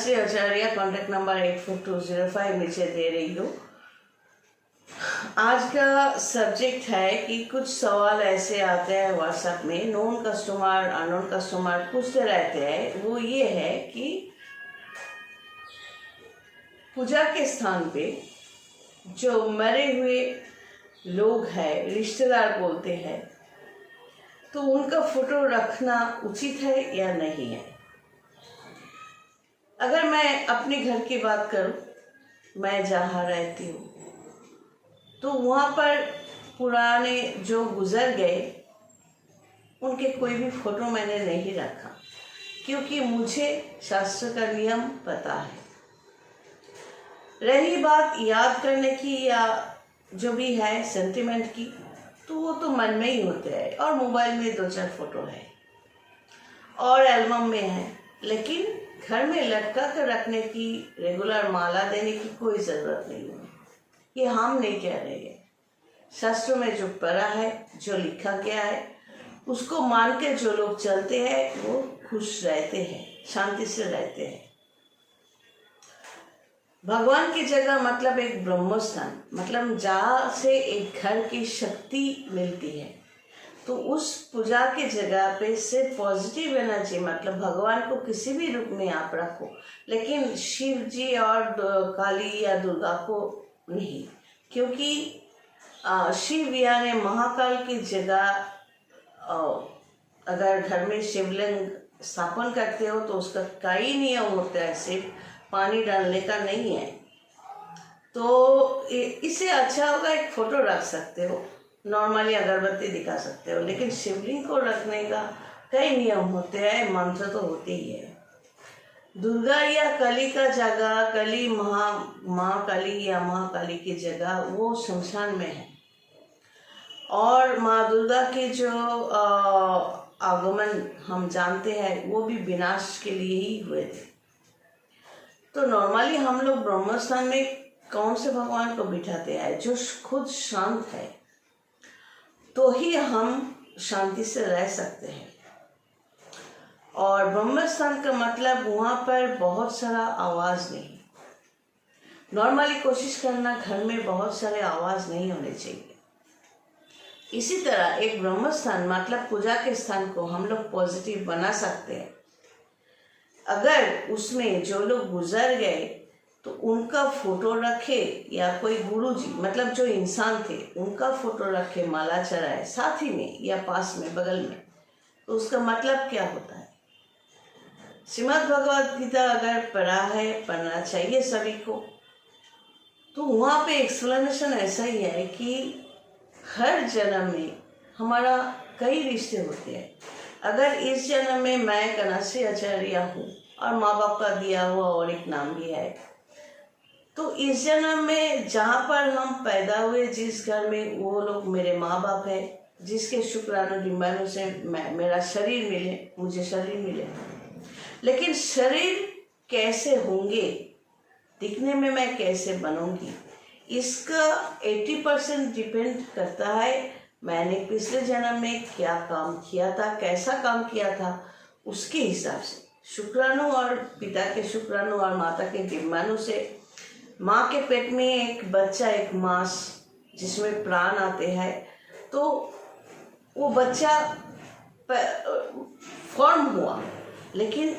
कनश्री आचार्य, contact number 84205 नीचे दे रही हूँ। आज का सब्जेक्ट है कि कुछ सवाल ऐसे आते हैं व्हाट्सएप में, नोन कस्टमर अननोन कस्टमर पूछते रहते हैं। वो ये है कि पूजा के स्थान पे जो मरे हुए लोग हैं, रिश्तेदार बोलते हैं, तो उनका फोटो रखना उचित है या नहीं है। अगर मैं अपने घर की बात करूं, मैं जहाँ रहती हूँ तो वहाँ पर पुराने जो गुजर गए उनके कोई भी फोटो मैंने नहीं रखा, क्योंकि मुझे शास्त्र का नियम पता है। रही बात याद करने की या जो भी है सेंटिमेंट की, तो वो तो मन में ही होते हैं, और मोबाइल में 2-4 फोटो है और एल्बम में है, लेकिन घर में लटका कर रखने की, रेगुलर माला देने की कोई ज़रूरत नहीं है। ये हम नहीं कह रहे हैं, शास्त्रों में जो पढ़ा है, जो लिखा गया है, उसको मान के जो लोग चलते हैं वो खुश रहते हैं, शांति से रहते हैं। भगवान की जगह मतलब एक ब्रह्मस्थान, मतलब जहाँ से एक घर की शक्ति मिलती है, तो उस पूजा की जगह पे सिर्फ पॉजिटिव एनर्जी, मतलब भगवान को किसी भी रूप में आप रखो, लेकिन शिव जी और काली या दुर्गा को नहीं, क्योंकि शिव यानी महाकाल की जगह अगर घर में शिवलिंग स्थापन करते हो तो उसका कई नियम होता है, सिर्फ पानी डालने का नहीं है। तो इससे अच्छा होगा एक फोटो रख सकते हो, नॉर्मली अगरबत्ती दिखा सकते हो, लेकिन शिवलिंग को रखने का कई नियम होते हैं, मंत्र तो होते ही है। दुर्गा या काली का जगह, काली महाकाली या महाकाली की जगह वो शमशान में है, और माँ दुर्गा के जो आगमन हम जानते हैं वो भी विनाश के लिए ही हुए थे। तो नॉर्मली हम लोग ब्रह्मस्थान में कौन से भगवान को बिठाते हैं? जो खुद शांत है, तो ही हम शांति से रह सकते हैं। और ब्रह्मस्थान का मतलब वहाँ पर बहुत सारा आवाज़ नहीं। नॉर्मली कोशिश करना घर में बहुत सारे आवाज़ नहीं होने चाहिए। इसी तरह एक ब्रह्मस्थान मतलब पूजा के स्थान को हम लोग पॉजिटिव बना सकते हैं। अगर उसमें जो लोग गुजर गए तो उनका फोटो रखे, या कोई गुरुजी मतलब जो इंसान थे उनका फोटो रखे, माला चढ़ाए साथ ही में या पास में बगल में, तो उसका मतलब क्या होता है? श्रीमद् भगवद गीता अगर पढ़ा है, पढ़ना चाहिए सभी को, तो वहाँ पे एक्सप्लेनेशन ऐसा ही है कि हर जन्म में हमारा कई रिश्ते होते हैं। अगर इस जन्म में मैं कनश्री आचार्य हूँ और माँ बाप का दिया हुआ और एक नाम भी है, तो इस जन्म में जहाँ पर हम पैदा हुए, जिस घर में, वो लोग मेरे माँ बाप है, जिसके शुक्राणु डिम्बाणु से मेरा शरीर मिले, मुझे शरीर मिले। लेकिन शरीर कैसे होंगे, दिखने में मैं कैसे बनूंगी, इसका 80% डिपेंड करता है मैंने पिछले जन्म में क्या काम किया था, कैसा काम किया था, उसके हिसाब से। शुक्राणु और पिता के शुक्राणु और माता के डिम्बाणु से, माँ के पेट में एक बच्चा, एक मांस जिसमें प्राण आते हैं, तो वो बच्चा फॉर्म हुआ, लेकिन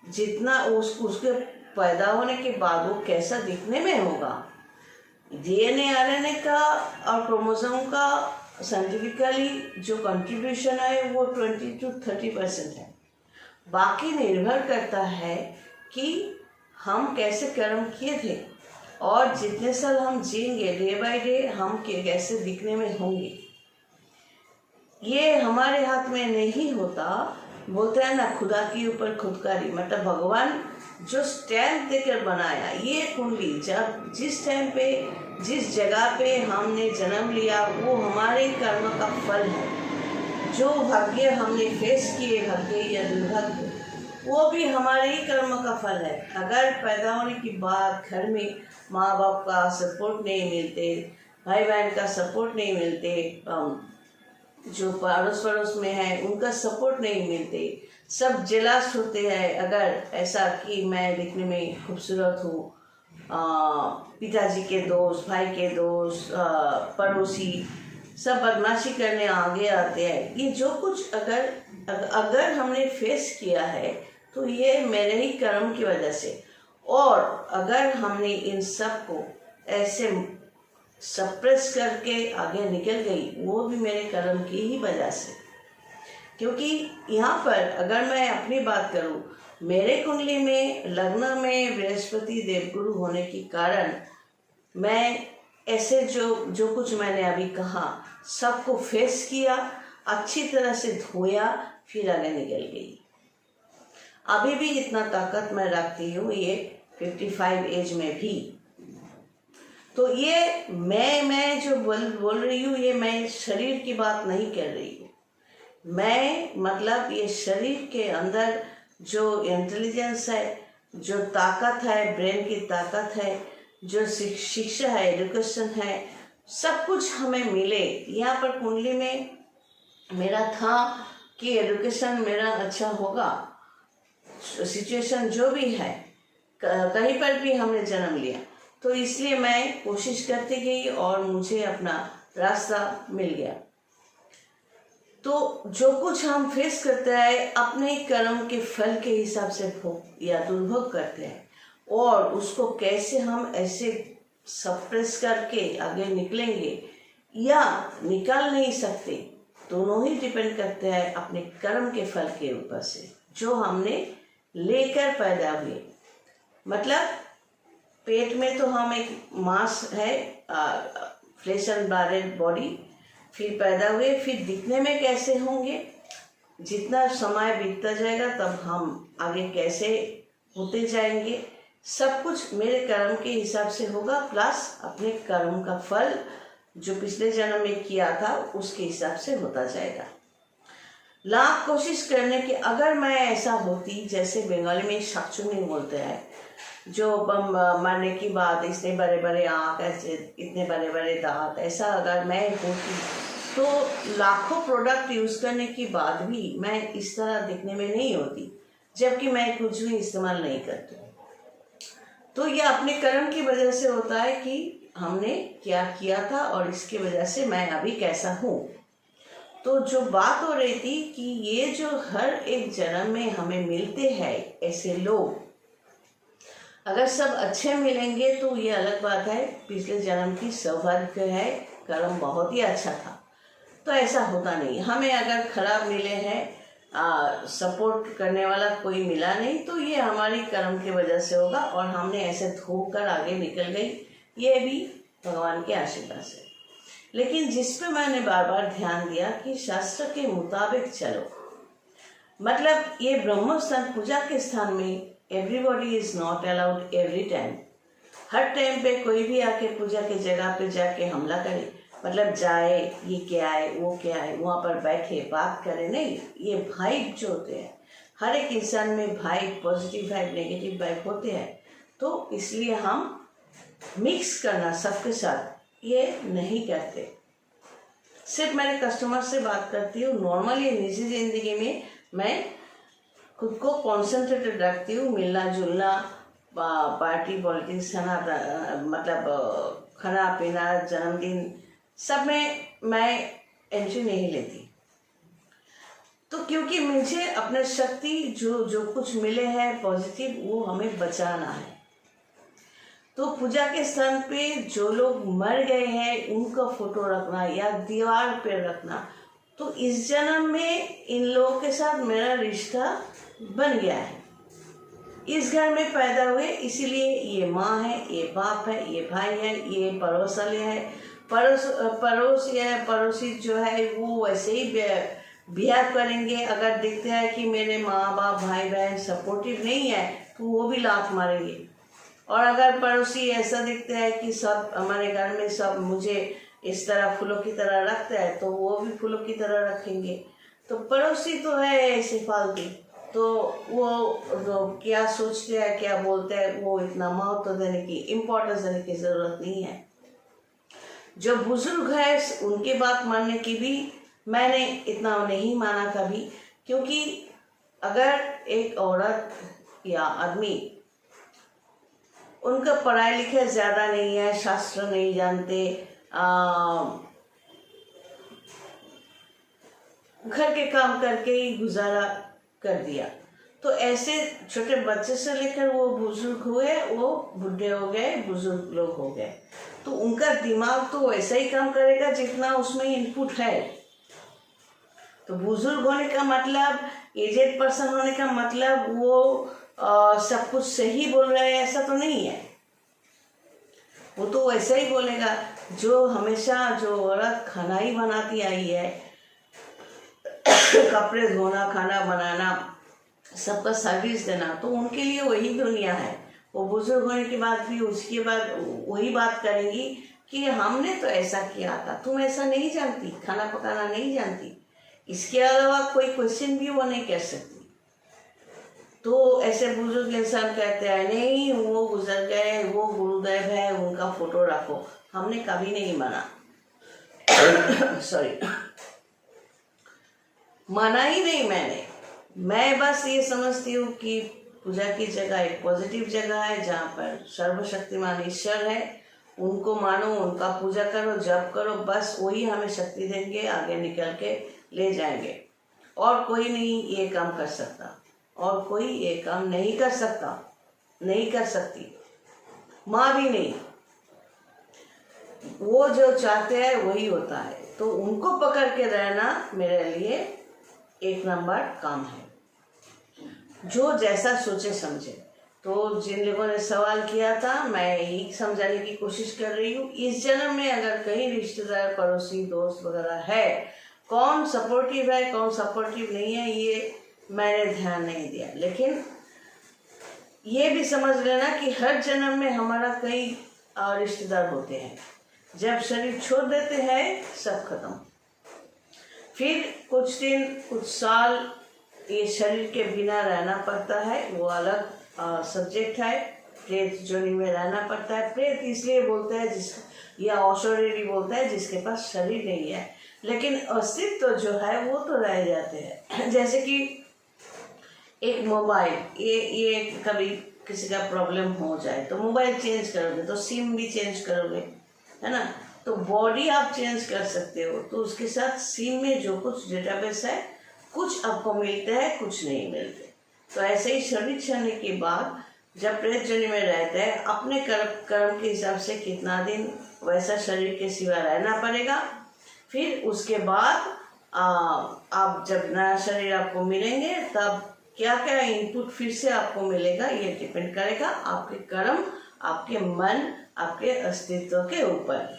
जितना उसके पैदा होने के बाद वो कैसा दिखने में होगा, डीएनए आरएनए का और क्रोमोसोम का साइंटिफिकली जो कंट्रीब्यूशन है वो 20 to 30% है। बाकी निर्भर करता है कि हम कैसे कर्म किए थे, और जितने साल हम जिएंगे, डे बाय डे हम कैसे दिखने में होंगे, ये हमारे हाथ में नहीं होता। बोलते हैं ना, खुदा के ऊपर खुदकारी, मतलब भगवान जो स्टैम्प देकर बनाया ये कुंडली, जब जिस टाइम पे, जिस जगह पे हमने जन्म लिया, वो हमारे कर्म का फल है। जो भाग्य हमने फेस किए, भाग्य या दुर्भाग्य, वो भी हमारे ही कर्म का फल है। अगर पैदा होने के बाद घर में माँ बाप का सपोर्ट नहीं मिलते, भाई बहन का सपोर्ट नहीं मिलते, जो पड़ोस में है उनका सपोर्ट नहीं मिलते, सब जेलस होते हैं अगर ऐसा कि मैं दिखने में खूबसूरत हूँ। पिताजी के दोस्त, भाई के दोस्त, पड़ोसी सब बदमाशी करने आगे आते हैं। ये जो कुछ अगर हमने फेस किया है तो ये मेरे ही कर्म की वजह से, और अगर हमने इन सब को ऐसे सप्रेस करके आगे निकल गई, वो भी मेरे कर्म की ही वजह से। क्योंकि यहाँ पर अगर मैं अपनी बात करूँ, मेरे कुंडली में लग्न में बृहस्पति देवगुरु होने के कारण मैं ऐसे जो कुछ मैंने अभी कहा सबको फेस किया, अच्छी तरह से धोया, फिर आगे निकल गई। अभी भी इतना ताकत मैं रखती हूँ, ये 55 एज में भी। तो ये मैं जो बोल रही हूँ, ये मैं शरीर की बात नहीं कर रही हूँ। मैं मतलब ये शरीर के अंदर जो इंटेलिजेंस है, जो ताकत है, ब्रेन की ताकत है, जो शिक्षा है, एजुकेशन है, सब कुछ हमें मिले। यहाँ पर कुंडली में मेरा था कि एजुकेशन मेरा अच्छा होगा, सिचुएशन जो भी है, कहीं पर भी हमने जन्म लिया, तो इसलिए मैं कोशिश करती गई और मुझे अपना रास्ता मिल गया। तो जो कुछ हम फेस करते हैं अपने कर्म के फल के हिसाब से भोग या दुर्भोग करते हैं, और उसको कैसे हम ऐसे सप्रेस करके आगे निकलेंगे या निकाल नहीं सकते, दोनों ही डिपेंड करते हैं अपने कर्म के फल के ऊपर से, जो हमने लेकर पैदा हुए। मतलब पेट में तो हम एक मांस है, फ्लेश एंड ब्लड बॉडी, फिर पैदा हुए, फिर दिखने में कैसे होंगे, जितना समय बीतता जाएगा तब हम आगे कैसे होते जाएंगे, सब कुछ मेरे कर्म के हिसाब से होगा, प्लस अपने कर्म का फल जो पिछले जन्म में किया था उसके हिसाब से होता जाएगा। लाख कोशिश करने की, अगर मैं ऐसा होती, जैसे बंगाली में शाकचुन्नी बोलते हैं, जो बम मरने की बात, इतने बड़े बड़े आँख, ऐसे इतने बड़े बड़े दांत, ऐसा अगर मैं होती तो लाखों प्रोडक्ट यूज़ करने के बाद भी मैं इस तरह दिखने में नहीं होती, जबकि मैं कुछ भी इस्तेमाल नहीं करती। तो ये अपने कर्म की वजह से होता है कि हमने क्या किया था और इसकी वजह से मैं अभी कैसा हूँ। तो जो बात हो रही थी कि ये जो हर एक जन्म में हमें मिलते हैं ऐसे लोग, अगर सब अच्छे मिलेंगे तो ये अलग बात है, पिछले जन्म की सौभाग्य है, कर्म बहुत ही अच्छा था। तो ऐसा होता नहीं, हमें अगर खराब मिले हैं, सपोर्ट करने वाला कोई मिला नहीं, तो ये हमारी कर्म की वजह से होगा और हमने ऐसे धोकर आगे निकल गई, ये भी भगवान के आशीर्वाद से। लेकिन जिस पे मैंने बार बार ध्यान दिया कि शास्त्र के मुताबिक चलो, मतलब ये ब्रह्म स्थान, पूजा के स्थान में everybody is not allowed every time. Her time पे कोई भी आके पूजा की जगह पे जाके हमला करे, मतलब जाए, ये क्या है, वो क्या है, वहाँ पर बैठे बात करे, नहीं। ये वाइब जो होते हैं, हर एक इंसान में vibe, positive vibe, negative vibe होते हैं। तो इसलिए हम मिक्स करना सबके साथ ये नहीं करते। सिर्फ मेरे कस्टमर से बात करती हूँ, नॉर्मली निजी जिंदगी में मैं खुद को कॉन्सेंट्रेटेड रखती हूँ। मिलना जुलना, पार्टी पॉलिटिक्स, मतलब खाना पीना, जन्मदिन, सब में मैं एंट्री नहीं लेती। तो क्योंकि मुझे अपने शक्ति जो कुछ मिले हैं पॉजिटिव, वो हमें बचाना है। तो पूजा के स्थान पे जो लोग मर गए हैं उनका फोटो रखना या दीवार पे रखना, तो इस जन्म में इन लोगों के साथ मेरा रिश्ता बन गया है। इस घर में पैदा हुए, इसीलिए ये माँ है, ये बाप है, ये भाई है, ये पड़ोस वाले है, पड़ोसी जो है वो वैसे ही बिहेव करेंगे। अगर दिखते हैं कि मेरे माँ बाप भाई बहन सपोर्टिव नहीं है तो वो भी लात मारेंगे। और अगर पड़ोसी ऐसा दिखते हैं कि सब हमारे घर में सब मुझे इस तरह फूलों की तरह रखते हैं, तो वो भी फूलों की तरह रखेंगे। तो पड़ोसी तो है ऐसे फालतू, तो वो क्या सोचते हैं, क्या बोलते हैं, वो इतना महत्व देने की, इम्पोर्टेंस देने की ज़रूरत नहीं है। जो बुजुर्ग है उनकी बात मानने की भी मैंने इतना नहीं माना कभी, क्योंकि अगर एक औरत या आदमी, उनका पढ़ाई लिखाई ज़्यादा नहीं है, शास्त्र नहीं जानते, घर के काम करके ही गुजारा कर दिया, तो ऐसे छोटे बच्चे से लेकर वो बुजुर्ग हुए, वो बूढ़े हो गए, बुजुर्ग लोग हो गए, तो उनका दिमाग तो वैसा ही काम करेगा जितना उसमें इनपुट है। तो बुजुर्ग होने का मतलब, एजेड पर्सन होने का मतलब वो सब कुछ सही बोल रहे हैं ऐसा तो नहीं है। वो तो वैसा ही बोलेगा। जो हमेशा जो औरत खाना ही बनाती आई है, कपड़े धोना, खाना बनाना, सबका सर्विस देना, तो उनके लिए वही दुनिया है। वो बुजुर्ग होने के बाद भी उसके बाद वही बात करेंगी कि हमने तो ऐसा किया था, तुम ऐसा नहीं जानती, खाना पकाना नहीं जानती। इसके अलावा कोई क्वेश्चन भी वो नहीं कर सकती। तो ऐसे बुजुर्ग इंसान कहते हैं नहीं वो गुजर गए, वो गुरुदेव है, उनका फोटो रखो। हमने कभी नहीं माना सॉरी माना ही नहीं मैंने। मैं बस ये समझती हूँ कि पूजा की जगह एक पॉजिटिव जगह है जहाँ पर सर्वशक्तिमान ईश्वर है, उनको मानो, उनका पूजा करो, जप करो, बस वही हमें शक्ति देंगे, आगे निकल के ले जाएंगे। और कोई नहीं ये काम कर सकता, और कोई ये काम नहीं कर सकता, नहीं कर सकती, माँ भी नहीं। वो जो चाहते हैं वही होता है। तो उनको पकड़ के रहना मेरे लिए एक नंबर काम है, जो जैसा सोचे समझे। तो जिन लोगों ने सवाल किया था, मैं यही समझाने की कोशिश कर रही हूँ। इस जन्म में अगर कहीं रिश्तेदार, पड़ोसी, दोस्त वगैरह है, कौन सपोर्टिव है, कौन सपोर्टिव नहीं है, ये मैंने ध्यान नहीं दिया। लेकिन ये भी समझ लेना कि हर जन्म में हमारा कई रिश्तेदार होते हैं। जब शरीर छोड़ देते हैं सब खत्म। फिर कुछ दिन, कुछ साल ये शरीर के बिना रहना पड़ता है, वो अलग सब्जेक्ट है। प्रेत जोनी में रहना पड़ता है। प्रेत इसलिए बोलते हैं या अशरीरी बोलता है जिसके पास शरीर नहीं है, लेकिन अस्तित्व जो है वो तो रह जाते हैं। जैसे कि एक मोबाइल, ये कभी किसी का प्रॉब्लम हो जाए तो मोबाइल चेंज करोगे तो सिम भी चेंज करोगे, है ना। तो बॉडी आप चेंज कर सकते हो, तो उसके साथ सिम में जो कुछ डेटाबेस है, कुछ आपको मिलते हैं, कुछ नहीं मिलते। तो ऐसे ही शरीर छूने के बाद जब प्रेत जोनी में रहते हैं, अपने कर्म के हिसाब से कितना दिन वैसा शरीर के सिवा रहना पड़ेगा। फिर उसके बाद आप जब नया शरीर आपको मिलेंगे, तब क्या क्या इनपुट फिर से आपको मिलेगा, ये डिपेंड करेगा आपके कर्म, आपके मन, आपके अस्तित्व के ऊपर।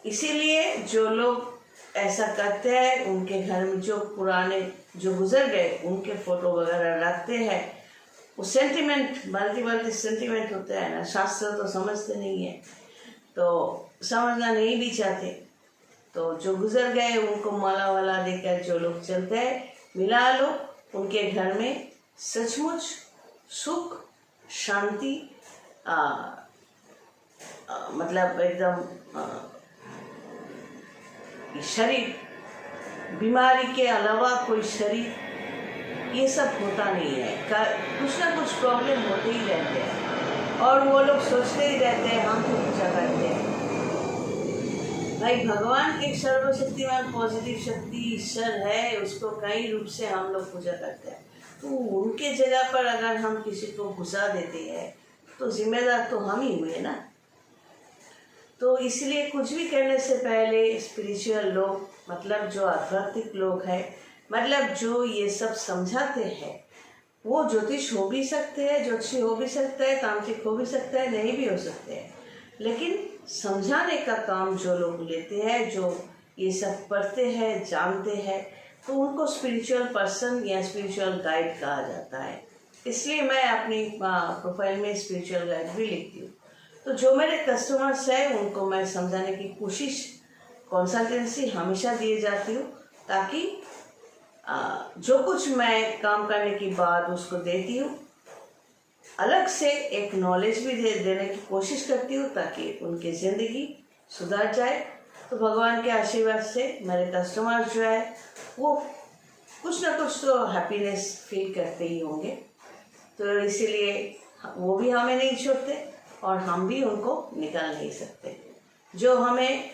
इसीलिए जो लोग ऐसा करते हैं, उनके घर में जो पुराने जो गुजर गए उनके फोटो वगैरह रखते हैं। वो सेंटिमेंट, बाल्टी सेंटिमेंट होता है ना। शास्त्र तो समझते नहीं है, तो समझना नहीं भी चाहते। तो जो गुजर गए उनको माला वाला देकर जो लोग चलते हैं, मिला लो। उनके घर में सचमुच सुख, शांति, मतलब एकदम शरीर, बीमारी के अलावा कोई शरीर, ये सब होता नहीं है। कुछ ना कुछ प्रॉब्लम होते ही रहते हैं, और वो लोग सोचते ही रहते हैं हम तो पूजा करते हैं। भाई भगवान एक सर्वशक्तिमान पॉजिटिव शक्ति ईश्वर है, उसको कई रूप से हम लोग पूजा करते हैं। तो उनके जगह पर अगर हम किसी को घुसा देते हैं तो जिम्मेदार तो हम ही हुए ना। तो इसलिए कुछ भी करने से पहले स्पिरिचुअल लोग, मतलब जो आध्यात्मिक लोग हैं, मतलब जो ये सब समझाते हैं, वो ज्योतिष हो भी सकते हैं, ज्योतिषी हो भी सकता है, तांत्रिक हो भी सकता है, नहीं भी हो सकते हैं, लेकिन समझाने का काम जो लोग लेते हैं, जो ये सब पढ़ते हैं, जानते हैं, तो उनको स्पिरिचुअल पर्सन या स्पिरिचुअल गाइड कहा जाता है। इसलिए मैं अपनी प्रोफाइल में स्पिरिचुअल गाइड भी लिखती हूँ। तो जो मेरे कस्टमर्स हैं उनको मैं समझाने की कोशिश, कंसल्टेंसी हमेशा दिए जाती हूँ, ताकि जो कुछ मैं काम करने के बाद उसको देती हूँ, अलग से एक नॉलेज भी देने की कोशिश करती हूँ, ताकि उनकी ज़िंदगी सुधर जाए। तो भगवान के आशीर्वाद से मेरे कस्टमर जो है वो कुछ ना कुछ तो हैप्पीनेस फील करते ही होंगे। तो इसीलिए वो भी हमें नहीं छोड़ते और हम भी उनको निकाल नहीं सकते। जो हमें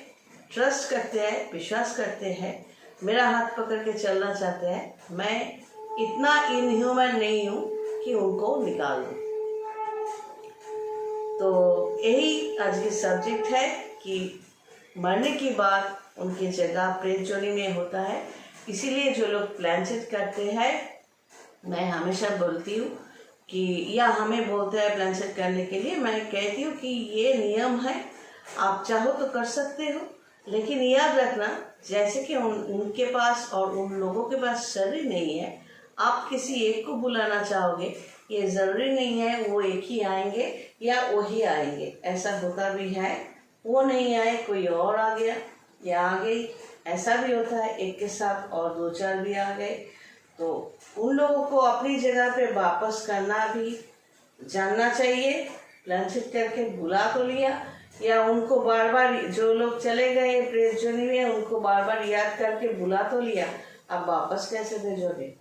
ट्रस्ट करते हैं, विश्वास करते हैं, मेरा हाथ पकड़ के चलना चाहते हैं, मैं इतना इनह्यूमन नहीं हूँ कि उनको निकाल दूँ। तो यही आज की सब्जेक्ट है कि मरने के बाद उनकी जगह प्रेत जोनी में होता है। इसीलिए जो लोग प्लानचेट करते हैं, मैं हमेशा बोलती हूँ कि या हमें बोलते हैं प्लानचेट करने के लिए, मैं कहती हूँ कि ये नियम है, आप चाहो तो कर सकते हो, लेकिन याद रखना जैसे कि उनके पास और उन लोगों के पास शरीर नहीं है, आप किसी एक को बुलाना चाहोगे, ये ज़रूरी नहीं है वो एक ही आएंगे या वही आएंगे। ऐसा होता भी है, वो नहीं आए कोई और आ गया या आ गई, ऐसा भी होता है, एक के साथ और 2-4 भी आ गए। तो उन लोगों को अपनी जगह पे वापस करना भी जानना चाहिए। प्लानचेट करके बुला तो लिया, या उनको बार बार, जो लोग चले गए प्रेत जोनी में, उनको बार बार याद करके बुला तो लिया, अब वापस कैसे भेजोगे?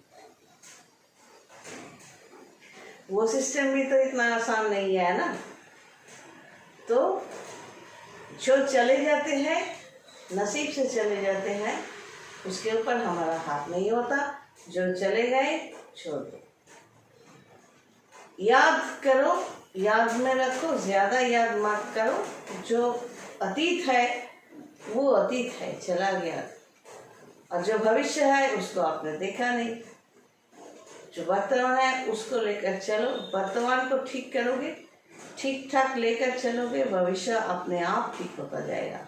वो सिस्टम भी तो इतना आसान नहीं है ना। तो जो चले जाते हैं, नसीब से चले जाते हैं, उसके ऊपर हमारा हाथ नहीं होता। जो चले गए छोड़ दो, याद करो, याद में रखो, ज़्यादा याद मत करो। जो अतीत है वो अतीत है, चला गया, और जो भविष्य है उसको आपने देखा नहीं। जो वर्तमान है उसको लेकर चलो, वर्तमान को ठीक करोगे, ठीक ठाक लेकर चलोगे, भविष्य अपने आप ठीक होता जाएगा।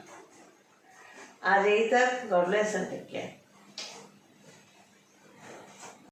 आज यही तक। God bless and take care.